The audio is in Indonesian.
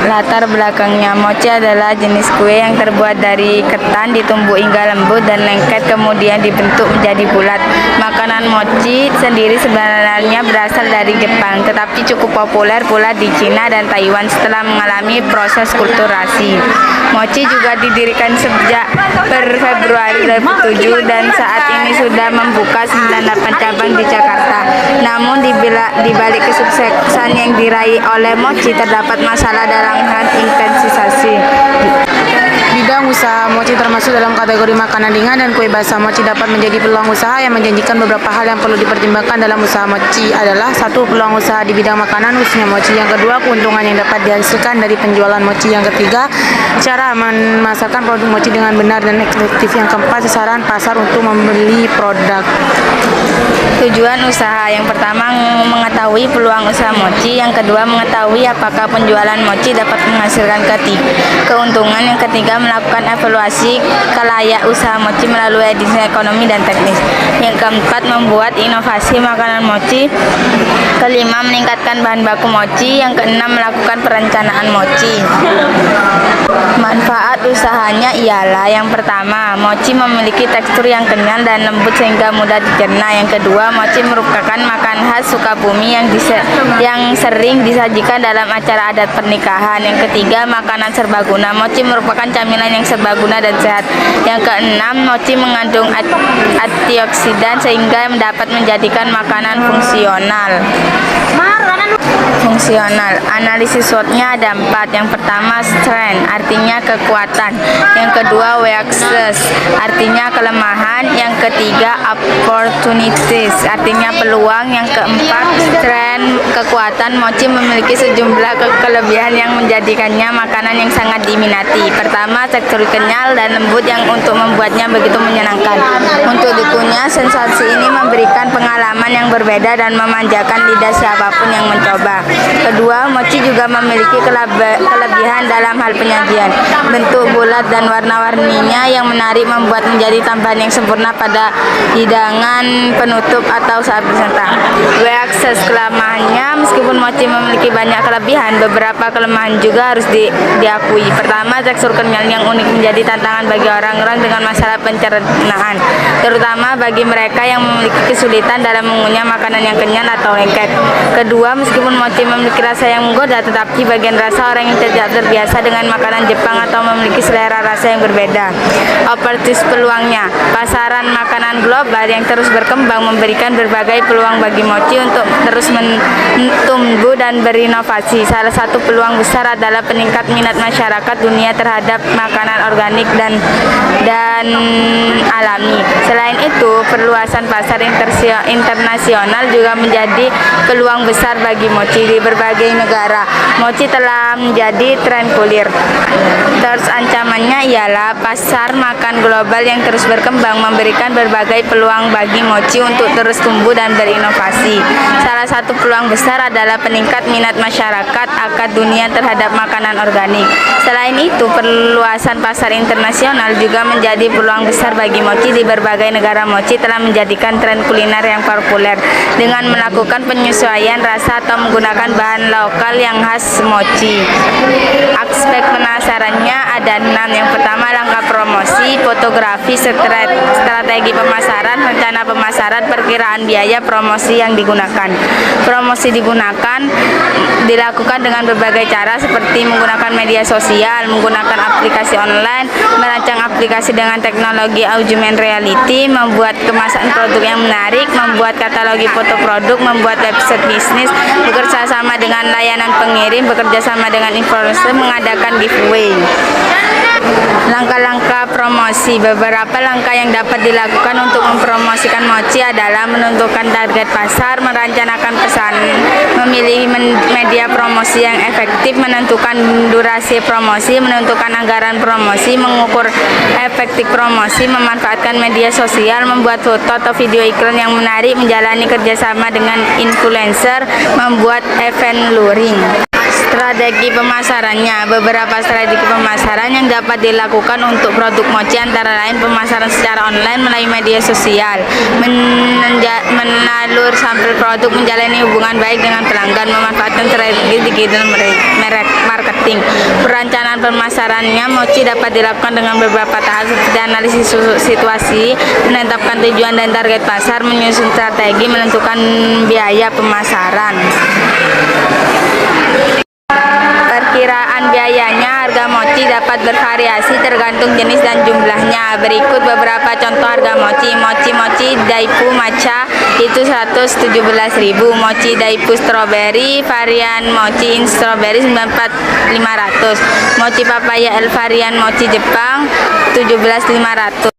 Latar belakangnya, mochi adalah jenis kue yang terbuat dari ketan ditumbuk hingga lembut dan lengket kemudian dibentuk menjadi bulat. Makanan mochi sendiri sebenarnya berasal dari Jepang, tetapi cukup populer pula di Cina dan Taiwan setelah mengalami proses kulturasi. Mochi juga didirikan sejak Februari 2007 dan saat ini sudah membuka 98 cabang di Jakarta. Namun di balik kesuksesan yang diraih oleh mochi terdapat masalah dalam hal intensitasasi. Bidang usaha mochi termasuk dalam kategori makanan ringan dan kue basah. Mochi dapat menjadi peluang usaha yang menjanjikan. Beberapa hal yang perlu dipertimbangkan dalam usaha mochi adalah: 1. Peluang usaha di bidang makanan khususnya mochi. Yang kedua, keuntungan yang dapat dihasilkan dari penjualan mochi. Yang ketiga, cara memasarkan produk mochi dengan benar dan efektif. Yang keempat, sasaran pasar untuk membeli produk. Tujuan usaha: yang pertama, mengetahui peluang usaha mochi. Yang kedua, mengetahui apakah penjualan mochi dapat menghasilkan keuntungan. Yang ketiga, melakukan evaluasi kelayak usaha mochi melalui edisi ekonomi dan teknis. Yang keempat, membuat inovasi makanan mochi. Kelima, meningkatkan bahan baku mochi. Yang keenam, melakukan perencanaan mochi. Manfaat usahanya ialah: yang pertama, mochi memiliki tekstur yang kenyal dan lembut sehingga mudah dicerna. Yang kedua, mochi merupakan makanan khas Sukabumi yang sering disajikan dalam acara adat pernikahan. Yang ketiga, makanan serbaguna. Mochi merupakan camilan yang serbaguna dan sehat. Yang keenam, mochi mengandung antioksidan sehingga dapat menjadikan makanan fungsional. Analisis SWOT-nya ada 4. Yang pertama, strength, artinya kekuatan. Yang kedua, weakness, artinya kelemahan. Yang ketiga, opportunities, artinya peluang. Yang keempat, strength, kekuatan. Mochi memiliki sejumlah kelebihan yang menjadikannya makanan yang sangat diminati. Pertama, tekstur kenyal dan lembut yang untuk membuatnya begitu menyenangkan. Untuk dikunyah, sensasi ini memberikan pengalaman yang berbeda dan memanjakan lidah siapapun yang mencoba. Kedua, mochi juga memiliki kelebihan dalam hal penyajian. Bentuk bulat dan warna-warninya yang menarik membuat menjadi tambahan yang sempurna pada hidangan penutup atau saat bersantai. Weakness, kelemahannya, meskipun mochi memiliki banyak kelebihan, beberapa kelemahan juga harus diakui. Pertama, tekstur kenyal yang unik menjadi tantangan bagi orang-orang dengan masalah pencernaan, terutama bagi mereka yang memiliki kesulitan dalam mengunyah makanan yang kenyal atau lengket. Kedua, meskipun mochi memiliki rasa yang menggoda, tetapi bagian rasa orang yang tidak terbiasa dengan makanan Jepang atau memiliki selera rasa yang berbeda. Opportunities, peluangnya, pasaran makanan global yang terus berkembang memberikan berbagai peluang bagi mochi untuk terus tumbuh dan berinovasi. Salah satu peluang besar adalah peningkat minat masyarakat dunia terhadap makanan organik dan alami. Selain itu, perluasan pasar internasional juga menjadi peluang besar bagi mochi di berbagai negara. Mochi telah menjadi tren kulir. Terus ancamannya ialah pasar makan global yang terus berkembang memberikan berbagai peluang bagi mochi untuk terus tumbuh dan berinovasi. Salah satu peluang besar adalah peningkat minat masyarakat akan dunia terhadap makanan organik. Selain itu, perluasan pasar internasional juga menjadi peluang besar bagi mochi di berbagai negara. Mochi telah menjadikan tren kuliner yang populer dengan melakukan penyesuaian rasa atau menggunakan bahan lokal yang khas mochi. Aspek penasarannya ada 6. Yang pertama, langkah promosi, fotografi, strategi pemasaran, rencana pemasaran, perkiraan biaya promosi yang digunakan. Promosi dilakukan dengan berbagai cara seperti menggunakan media sosial, menggunakan aplikasi online, merancang aplikasi dengan teknologi augmented reality, membuat kemasan produk yang menarik, membuat katalogi foto produk, membuat website bisnis, bekerja sama dengan layanan pengirim, bekerja sama dengan influencer, mengadakan giveaway. Langkah-langkah promosi. Beberapa langkah yang dapat dilakukan untuk mempromosikan mochi adalah menentukan target pasar, merencanakan pesan, memilih media promosi yang efektif, menentukan durasi promosi, menentukan anggaran promosi, mengukur efektif promosi, memanfaatkan media sosial, membuat foto atau video iklan yang menarik, menjalani kerjasama dengan influencer, membuat event luring. Strategi pemasarannya. Beberapa strategi pemasaran yang dapat dilakukan untuk produk mochi antara lain pemasaran secara online melalui media sosial, menalur sampel produk, menjalani hubungan baik dengan pelanggan, memanfaatkan strategi digital marketing. Perencanaan pemasarannya mochi dapat dilakukan dengan beberapa tahap seperti analisis situasi, menetapkan tujuan dan target pasar, menyusun strategi, menentukan biaya pemasaran. Perkiraan biayanya, harga mochi dapat bervariasi tergantung jenis dan jumlahnya. Berikut beberapa contoh harga mochi. Mochi Daipu Matcha itu 117.000. Mochi Daipu Strawberry varian mochi in strawberry 94.500. Mochi Papaya L varian mochi Jepang 17.500.